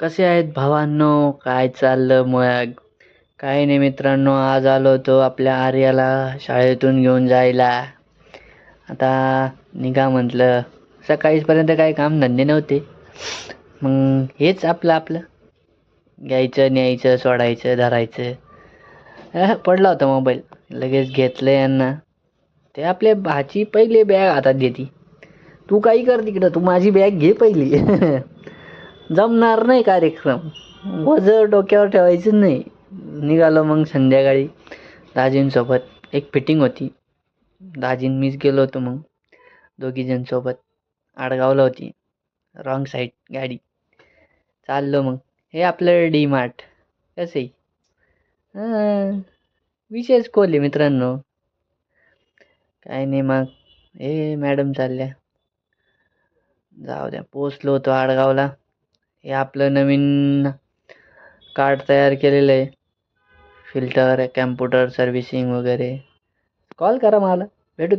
कसे आहेत भावांनो? काय चाललं मग? काही नाही मित्रांनो, आज आलो होतो आपल्या आर्याला शाळेतून घेऊन जायला. आता निघा म्हटलं. सकाळीपर्यंत काही काम धंदे नव्हते. मग हेच आपलं आपलं घ्यायचं, न्यायचं, सोडायचं, धरायचं. पडला होता मोबाईल. लगेच घेतलं यांना. ते आपल्या भाची पहिले बॅग हातात देती. तू काही कर तिकडं, तू माझी बॅग घे पहिली. जमणार नाही कार्यक्रम. वजन डोक्यावर ठेवायचं नाही. निघालो मग संध्याकाळी दाजींसोबत. एक फिटिंग होती. दाजीन मीच गेलो होतो मग. दोघीजण सोबत. आडगावला होती. रॉंग साईड गाडी. चाललो मग. हे आपलं डी मार्ट. कसंही. विशेष खोल आहे मित्रांनो. काय नाही मग. हे मॅडम चालल्या. जाऊ द्या. पोचलो होतो आडगावला. हे आपलं नवीन कार्ड तयार केलेलं आहे. फिल्टर, कॅम्प्युटर सर्व्हिसिंग वगैरे. कॉल करा मला. भेटू.